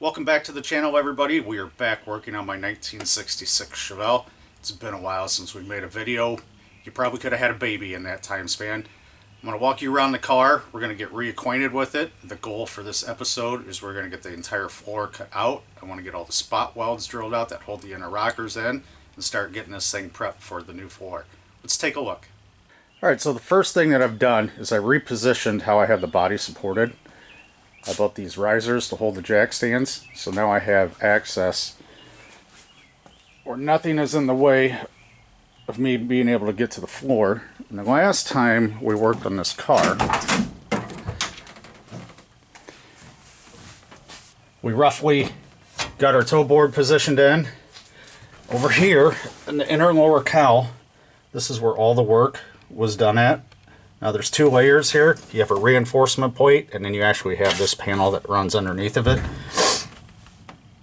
Welcome back to the channel, everybody. We are back working on my 1966 Chevelle. It's been a while since we made a video. You probably could have had a baby in that time span. I'm going to walk you around the car. We're going to get reacquainted with it. The goal for this episode is we're going to get the entire floor cut out. I want to get all the spot welds drilled out that hold the inner rockers in and start getting this thing prepped for the new floor. Let's take a look. Alright, so the first thing that I've done is I repositioned how I have the body supported. I bought these risers to hold the jack stands, so now I have access where nothing is in the way of me being able to get to the floor. And the last time we worked on this car, we roughly got our toe board positioned in. Over here in the inner and lower cowl, this is where all the work was done at. Now there's two layers here. You have a reinforcement plate, and then you actually have this panel that runs underneath of it.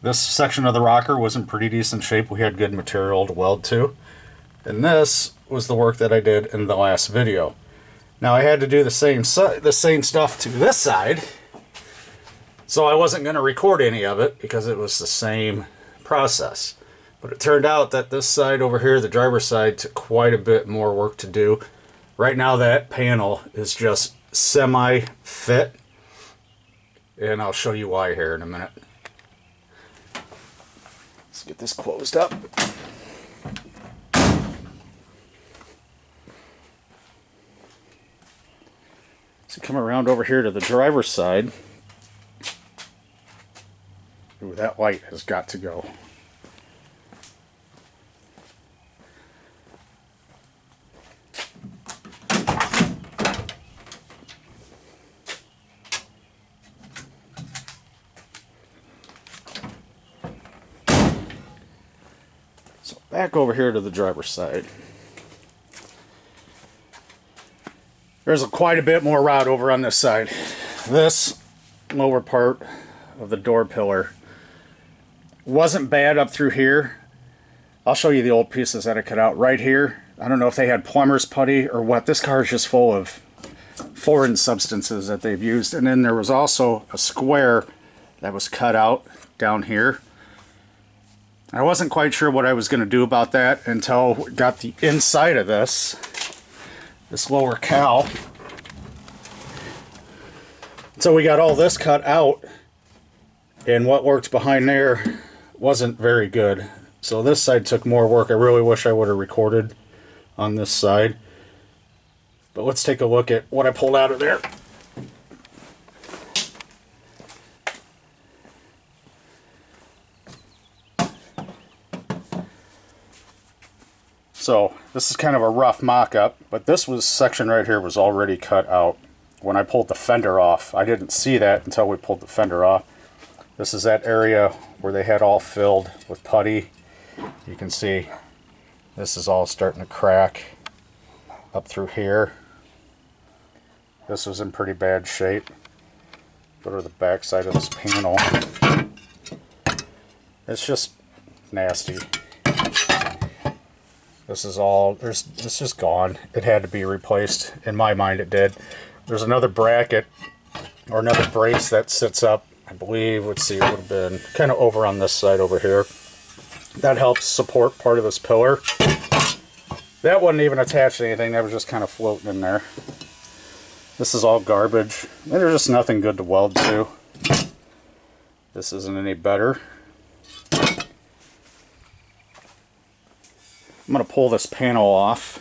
This section of the rocker was in pretty decent shape. We had good material to weld to. And this was the work that I did in the last video. Now I had to do the same stuff to this side, so I wasn't going to record any of it because it was the same process. But it turned out that this side over here, the driver's side, took quite a bit more work to do. Right now that panel is just semi-fit, and I'll show you why here in a minute. Let's get this closed up. So come around over here to the driver's side. Ooh, that light has got to go. Back over here to the driver's side. There's quite a bit more rod over on this side. This lower part of the door pillar wasn't bad up through here. I'll show you the old pieces that I cut out right here. I don't know if they had plumber's putty or what. This car is just full of foreign substances that they've used. And then there was also a square that was cut out down here. I wasn't quite sure what I was going to do about that until we got the inside of this lower cowl. So we got all this cut out, and what worked behind there wasn't very good. So this side took more work. I really wish I would have recorded on this side. But let's take a look at what I pulled out of there. So this is kind of a rough mock-up, but this section right here was already cut out when I pulled the fender off. I didn't see that until we pulled the fender off. This is that area where they had all filled with putty. You can see this is all starting to crack up through here. This was in pretty bad shape. Go to the back side of this panel. It's just nasty. This is all, it's just gone. It had to be replaced. In my mind, it did. There's another bracket, or another brace that sits up, I believe, let's see, it would have been kind of over on this side over here. That helps support part of this pillar. That wasn't even attached to anything, that was just kind of floating in there. This is all garbage. There's just nothing good to weld to. This isn't any better. I'm going to pull this panel off.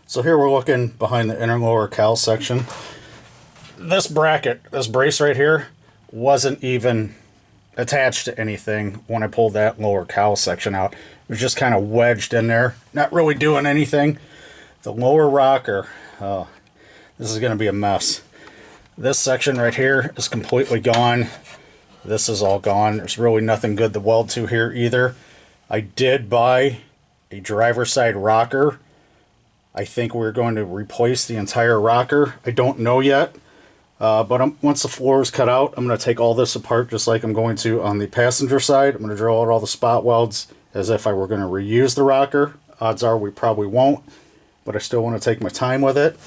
So here we're looking behind the inner and lower cowl section. This bracket, this brace right here, wasn't even attached to anything when I pulled that lower cowl section out. It was just kind of wedged in there, not really doing anything. The lower rocker, oh, this is going to be a mess. This section right here is completely gone. This is all gone. There's really nothing good to weld to here either. I did buy a driver's side rocker. I think we're going to replace the entire rocker. I don't know yet. But once the floor is cut out, I'm going to take all this apart just like I'm going to on the passenger side. I'm going to drill out all the spot welds as if I were going to reuse the rocker. Odds are we probably won't, but I still want to take my time with it.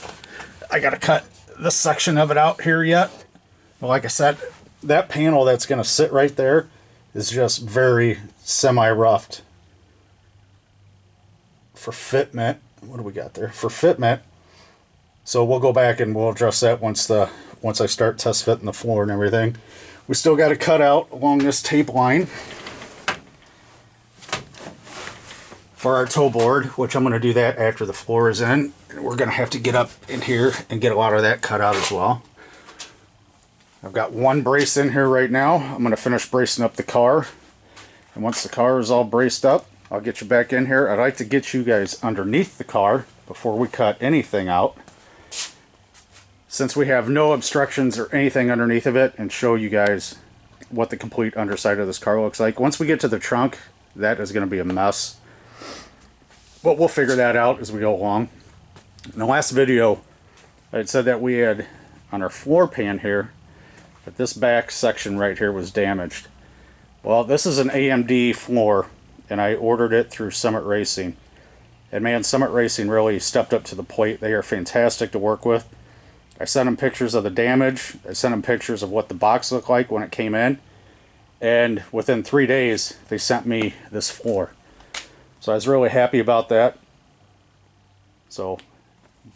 I got to cut this section of it out here yet. Well, like I said, that panel that's going to sit right there is just very semi-roughed. For fitment, what do we got there? For fitment, so we'll go back and we'll address that once I start test fitting the floor and everything. We still got to cut out along this tape line for our toe board, which I'm going to do that after the floor is in. We're going to have to get up in here and get a lot of that cut out as well. I've got one brace in here right now. I'm going to finish bracing up the car. And once the car is all braced up, I'll get you back in here. I'd like to get you guys underneath the car before we cut anything out, since we have no obstructions or anything underneath of it, and show you guys what the complete underside of this car looks like. Once we get to the trunk, that is going to be a mess. But we'll figure that out as we go along. In the last video, I had said that we had, on our floor pan here, that this back section right here was damaged. Well, this is an AMD floor, and I ordered it through Summit Racing. And man, Summit Racing really stepped up to the plate. They are fantastic to work with. I sent them pictures of the damage. I sent them pictures of what the box looked like when it came in. And within 3 days, they sent me this floor. So I was really happy about that. So,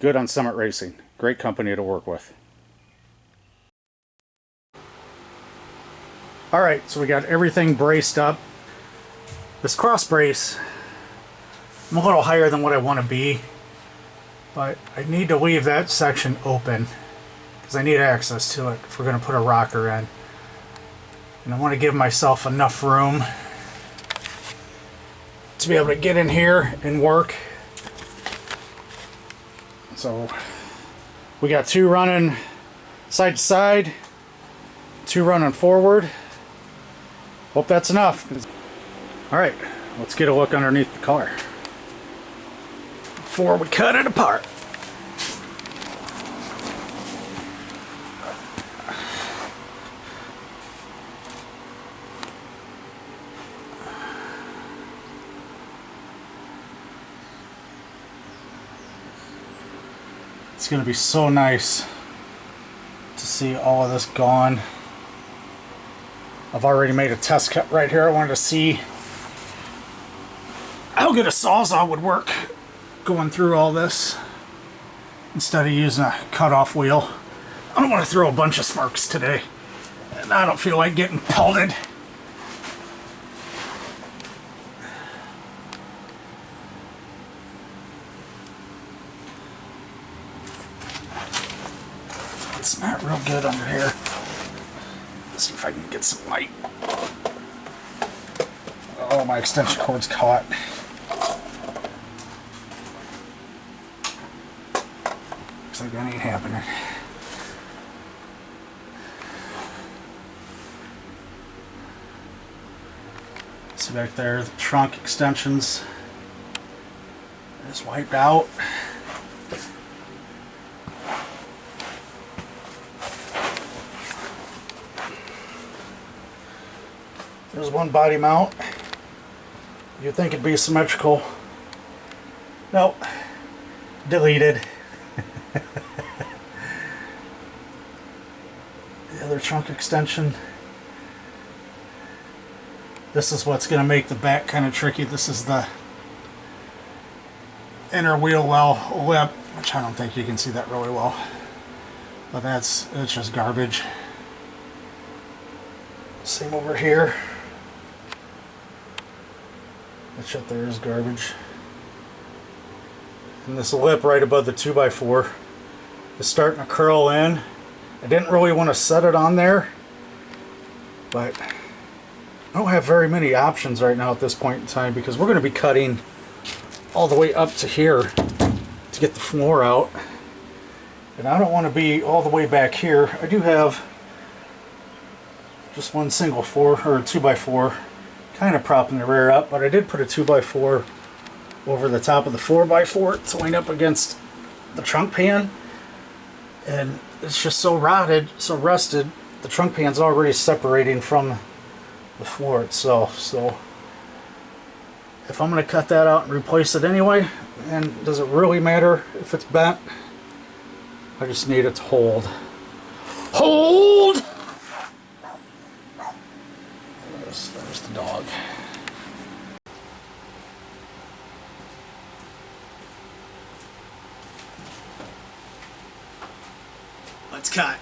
good on Summit Racing. Great company to work with. Alright, so we got everything braced up. This cross brace, I'm a little higher than what I want to be, but I need to leave that section open because I need access to it if we're going to put a rocker in. And I want to give myself enough room to be able to get in here and work. So we got 2 running side to side, 2 running forward. Hope that's enough. Alright, let's get a look underneath the car before we cut it apart. It's going to be so nice to see all of this gone. I've already made a test cut right here. I wanted to see how good a Sawzall would work going through all this instead of using a cutoff wheel. I don't want to throw a bunch of sparks today, and I don't feel like getting pelted. It's not real good under here. Let's see if I can get some light. Oh, my extension cord's caught. Looks like that ain't happening. See back there, the trunk extensions is wiped out. There's one body mount. You'd think it'd be symmetrical. Nope. Deleted. The other trunk extension. This is what's going to make the back kind of tricky. This is the inner wheel well lip, which I don't think you can see that really well. But it's just garbage. Same over here. That shit there is garbage. And this lip right above the 2x4 is starting to curl in. I didn't really want to set it on there, but I don't have very many options right now at this point in time because we're going to be cutting all the way up to here to get the floor out. And I don't want to be all the way back here. I do have just one single 2x4 kind of propping the rear up, but I did put a 2x4 over the top of the 4x4 to line up against the trunk pan, and it's just so rotted, so rusted, the trunk pan's already separating from the floor itself. So if I'm going to cut that out and replace it anyway, and does it really matter if it's bent? I just need it to hold. Hold! cut.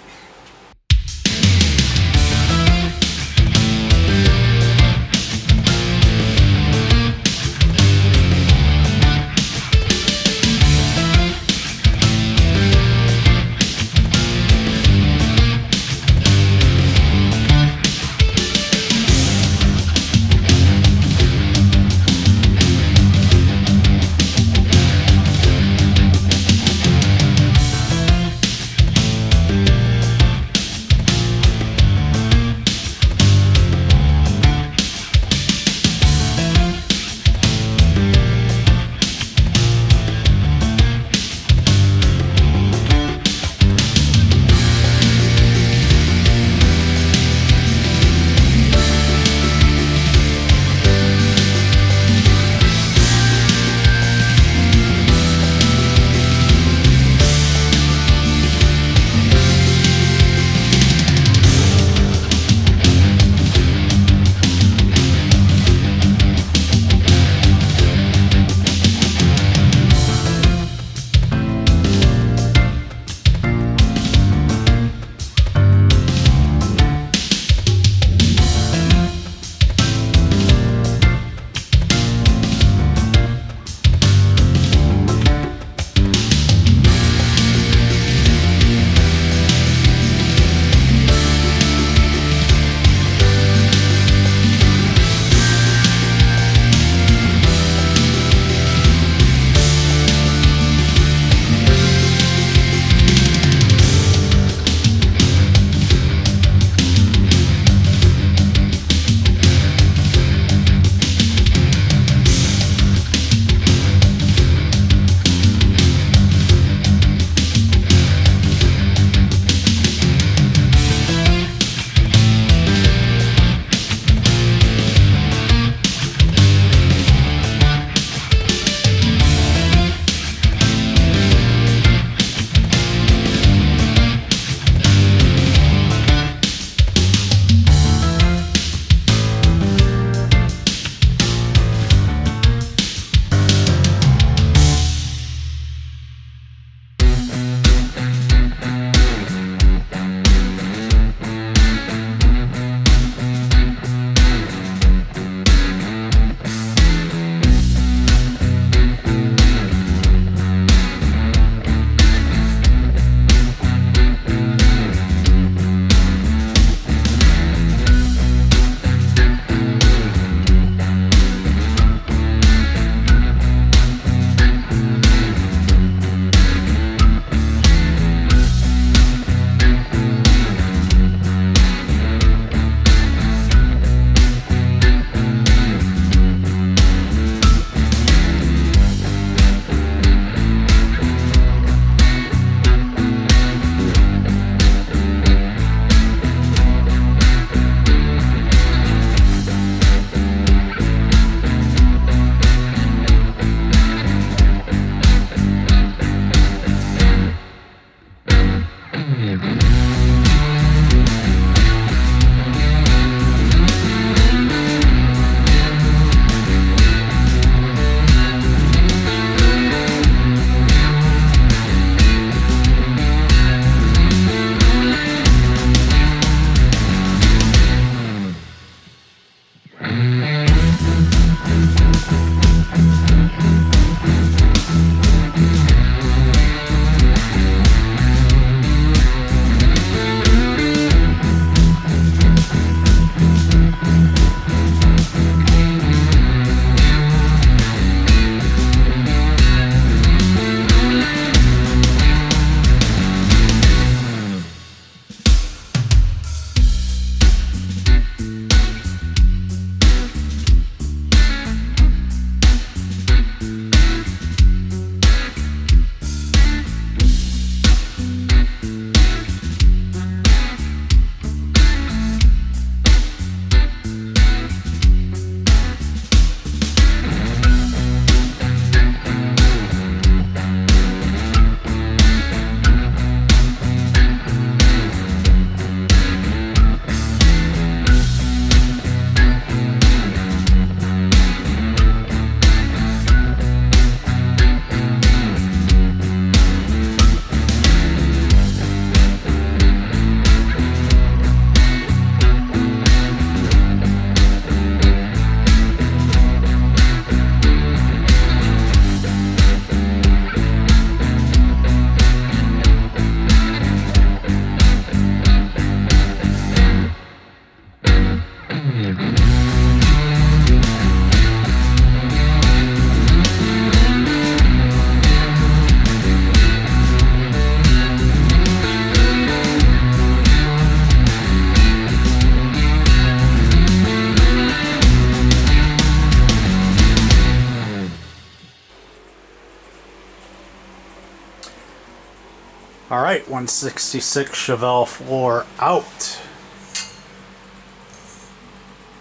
All right, 166 Chevelle floor out.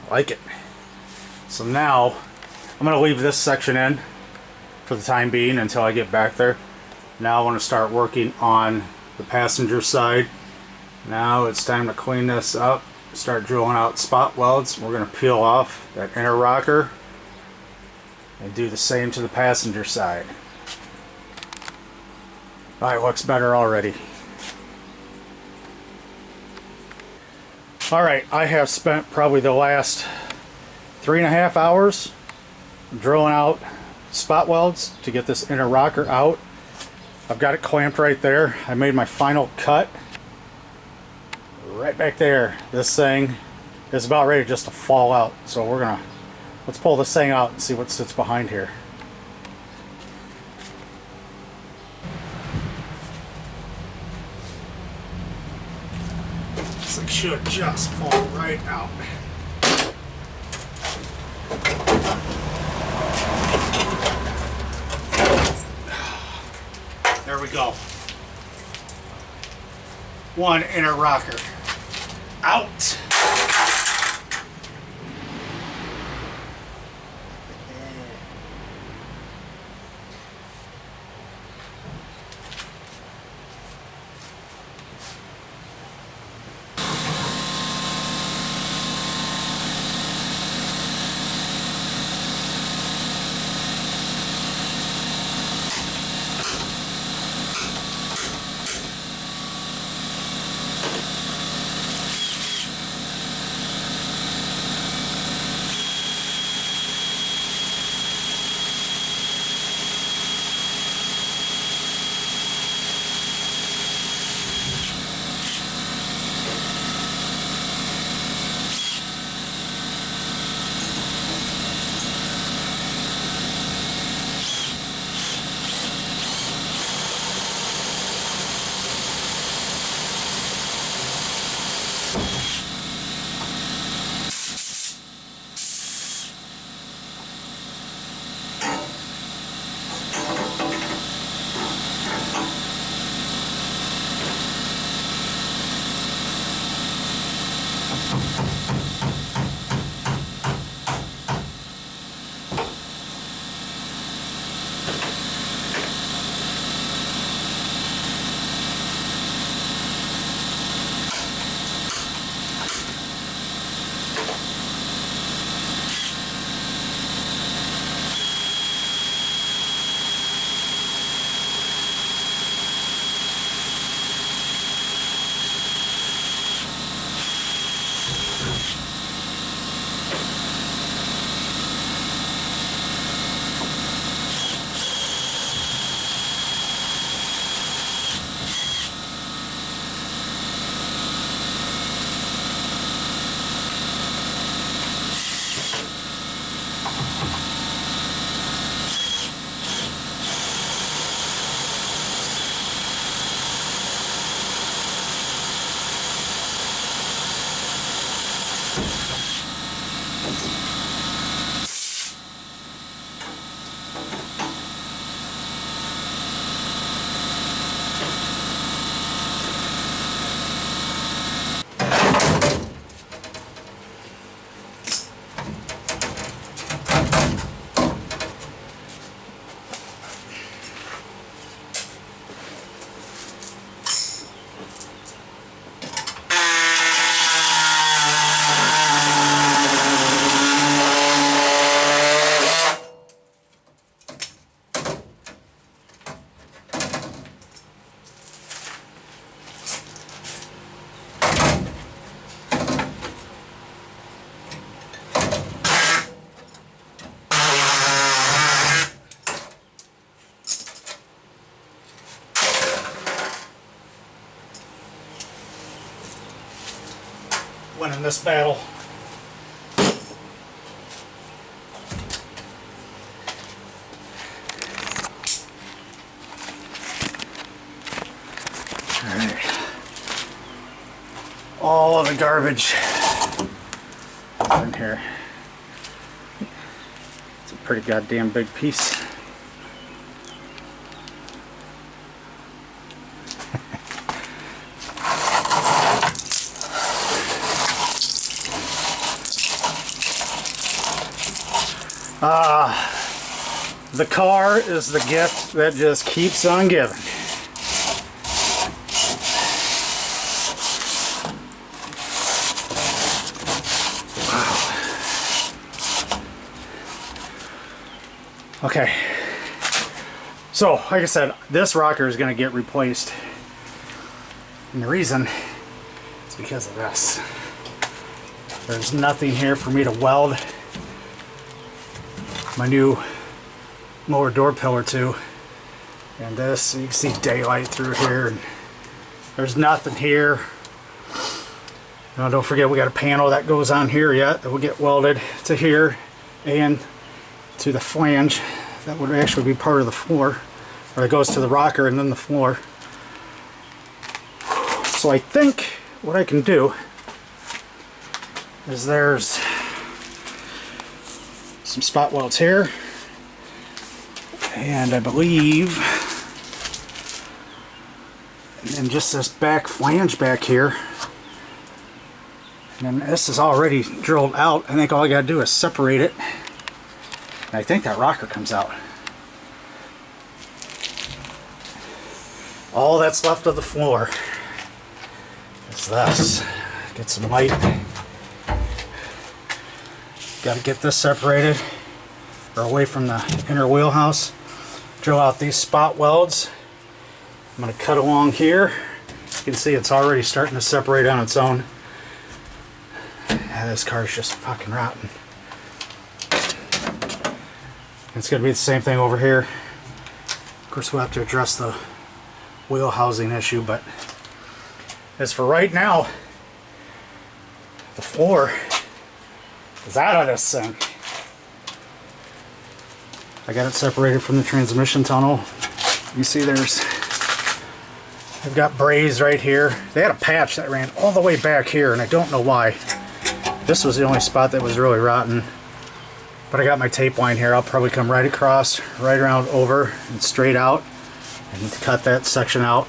I like it. So now I'm going to leave this section in for the time being until I get back there. Now I want to start working on the passenger side. Now it's time to clean this up, start drilling out spot welds. We're going to peel off that inner rocker and do the same to the passenger side. Alright, looks better already. Alright, I have spent probably the last 3.5 hours drilling out spot welds to get this inner rocker out. I've got it clamped right there. I made my final cut right back there. This thing is about ready just to fall out. So let's pull this thing out and see what sits behind here. This thing should just fall right out. There we go. One inner rocker out. Winning this battle. All right. All of the garbage is in here. It's a pretty goddamn big piece. The car is the gift that just keeps on giving. Okay, so like I said, this rocker is going to get replaced, and the reason is because of this. There's nothing here for me to weld my new lower door pillar to, and this, you can see daylight through here, and there's nothing here. Now don't forget, we got a panel that goes on here yet that will get welded to here and to the flange. That would actually be part of the floor, or it goes to the rocker and then the floor. So I think what I can do is there's some spot welds here, and I believe, and then just this back flange back here, and then this is already drilled out. I think all I gotta do is separate it. And I think that rocker comes out. All that's left of the floor is this. Get some light. Got to get this separated or away from the inner wheelhouse. Drill out these spot welds. I'm going to cut along here. You can see it's already starting to separate on its own. Yeah, this car's just fucking rotten. It's going to be the same thing over here. Of course, we'll have to address the wheel housing issue, but as for right now, the floor is out of this thing. I got it separated from the transmission tunnel. You see I've got braze right here. They had a patch that ran all the way back here, and I don't know why. This was the only spot that was really rotten. But I got my tape line here. I'll probably come right across, right around over, and straight out, and cut that section out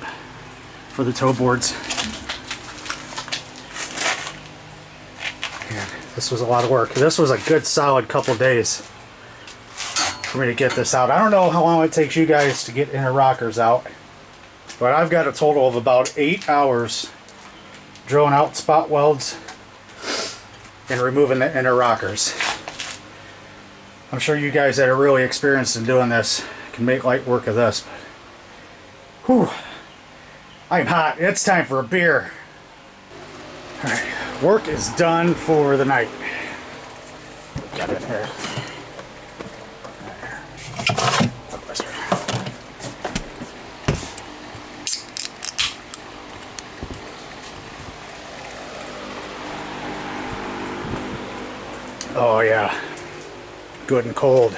for the toe boards. And this was a lot of work. This was a good solid couple days for me to get this out. I don't know how long it takes you guys to get inner rockers out, but I've got a total of about 8 hours drilling out spot welds and removing the inner rockers. I'm sure you guys that are really experienced in doing this can make light work of this. Whew, I'm hot. It's time for a beer. All right, work is done for the night. Got it here. Oh yeah. Good and cold.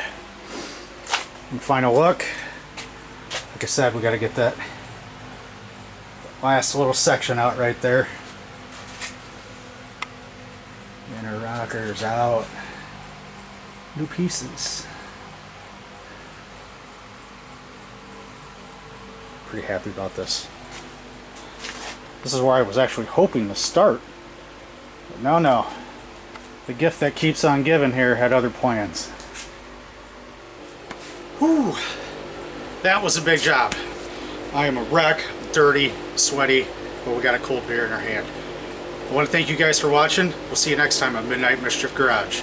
And final look. Like I said, we got to get that last little section out right there. Inner rockers out. New pieces. Pretty happy about this. This is where I was actually hoping to start. But no. The gift that keeps on giving here had other plans. Whew. That was a big job. I am a wreck, dirty, sweaty, but we got a cold beer in our hand. I want to thank you guys for watching. We'll see you next time on Midnight Mischief Garage.